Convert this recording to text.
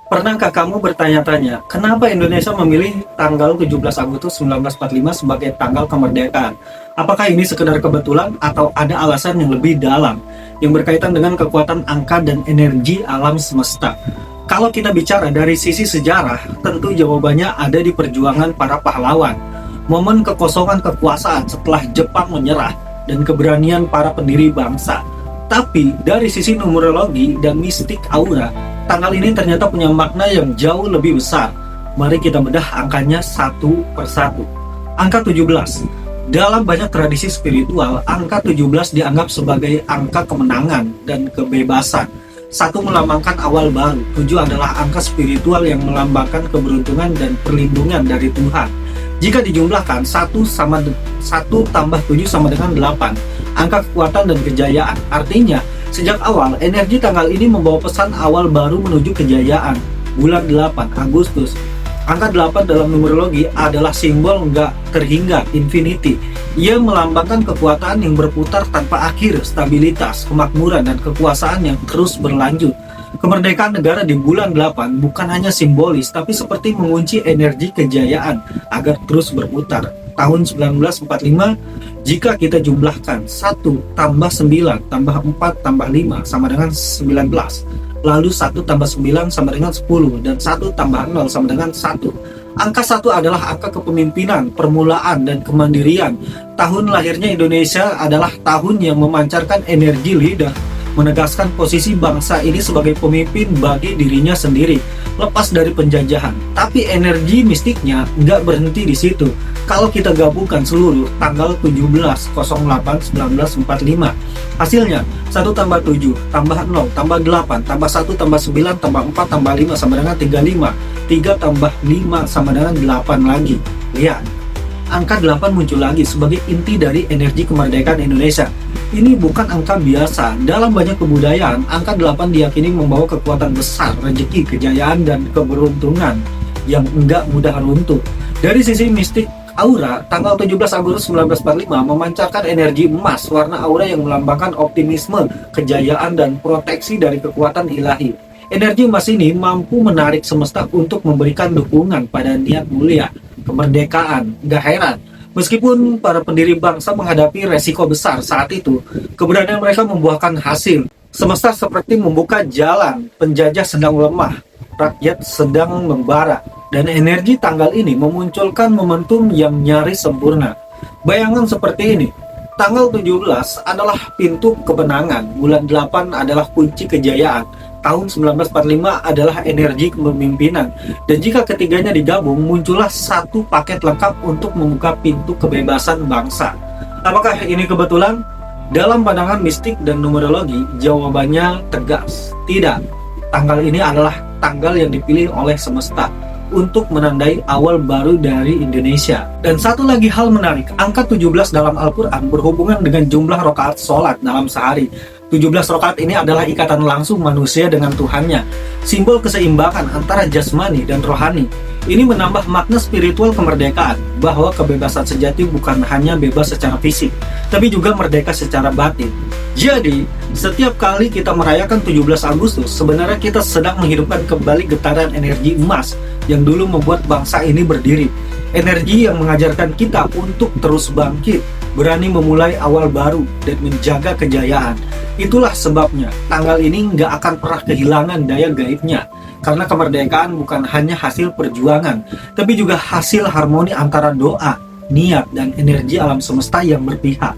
Pernahkah kamu bertanya-tanya, kenapa Indonesia memilih tanggal 17 Agustus 1945 sebagai tanggal kemerdekaan? Apakah ini sekedar kebetulan atau ada alasan yang lebih dalam yang berkaitan dengan kekuatan angka dan energi alam semesta? Kalau kita bicara dari sisi sejarah, tentu jawabannya ada di perjuangan para pahlawan. Momen kekosongan kekuasaan setelah Jepang menyerah dan keberanian para pendiri bangsa. Tapi dari sisi numerologi dan mistik aura, tanggal ini ternyata punya makna yang jauh lebih besar. Mari kita bedah angkanya satu persatu. Angka 17. Dalam banyak tradisi spiritual, angka 17 dianggap sebagai angka kemenangan dan kebebasan. Satu melambangkan awal baru, 7 adalah angka spiritual yang melambangkan keberuntungan dan perlindungan dari Tuhan. Jika dijumlahkan, 1 tambah 7 sama dengan 8. Angka kekuatan dan kejayaan. Artinya, sejak awal, energi tanggal ini membawa pesan awal baru menuju kejayaan. Bulan 8, Agustus. Angka 8 dalam numerologi adalah simbol nggak terhingga, infinity. Ia melambangkan kekuatan yang berputar tanpa akhir, stabilitas, kemakmuran, dan kekuasaan yang terus berlanjut. Kemerdekaan negara di bulan 8 bukan hanya simbolis, tapi seperti mengunci energi kejayaan agar terus berputar. Tahun 1945, jika kita jumlahkan 1 tambah 9 tambah 4 tambah 5 sama dengan 19. Lalu 1 tambah 9 sama dengan 10, dan 1 tambah 0 sama dengan 1. Angka 1 adalah angka kepemimpinan, permulaan, dan kemandirian. Tahun lahirnya Indonesia adalah tahun yang memancarkan energi leader, menegaskan posisi bangsa ini sebagai pemimpin bagi dirinya sendiri, lepas dari penjajahan. Tapi energi mistiknya nggak berhenti di situ. Kalau kita gabungkan seluruh tanggal 17/08/1945, hasilnya 1 tambah 7 tambah 0 tambah 8 tambah 1 tambah 9 tambah 4 tambah 5 sama dengan 35. 3 tambah 5 sama dengan 8 lagi. Lihat, angka 8 muncul lagi sebagai inti dari energi kemerdekaan Indonesia. Ini bukan angka biasa. Dalam banyak kebudayaan, angka 8 diyakini membawa kekuatan besar, rezeki, kejayaan, dan keberuntungan yang enggak mudah runtuh. Dari sisi mistik aura, tanggal 17 Agustus 1945 memancarkan energi emas, warna aura yang melambangkan optimisme, kejayaan, dan proteksi dari kekuatan ilahi. Energi emas ini mampu menarik semesta untuk memberikan dukungan pada niat mulia, kemerdekaan. Gak heran, meskipun para pendiri bangsa menghadapi resiko besar saat itu, keberanian mereka membuahkan hasil. Semesta seperti membuka jalan, penjajah sedang lemah, rakyat sedang membara, dan energi tanggal ini memunculkan momentum yang nyaris sempurna. Bayangan seperti ini, tanggal 17 adalah pintu kemenangan, bulan 8 adalah kunci kejayaan, tahun 1945 adalah energi kepemimpinan, dan jika ketiganya digabung, muncullah satu paket lengkap untuk membuka pintu kebebasan bangsa. Apakah ini kebetulan? Dalam pandangan mistik dan numerologi, jawabannya tegas, tidak. Tanggal ini adalah tanggal yang dipilih oleh semesta untuk menandai awal baru dari Indonesia. Dan satu lagi hal menarik, angka 17 dalam Al-Quran berhubungan dengan jumlah rakaat sholat dalam sehari. 17 rakaat ini adalah ikatan langsung manusia dengan Tuhannya, simbol keseimbangan antara jasmani dan rohani. Ini menambah makna spiritual kemerdekaan, bahwa kebebasan sejati bukan hanya bebas secara fisik, tapi juga merdeka secara batin. Jadi, setiap kali kita merayakan 17 Agustus, sebenarnya kita sedang menghidupkan kembali getaran energi emas yang dulu membuat bangsa ini berdiri. Energi yang mengajarkan kita untuk terus bangkit, berani memulai awal baru, dan menjaga kejayaan. Itulah sebabnya tanggal ini nggak akan pernah kehilangan daya gaibnya. Karena kemerdekaan bukan hanya hasil perjuangan, tapi juga hasil harmoni antara doa, niat, dan energi alam semesta yang berpihak.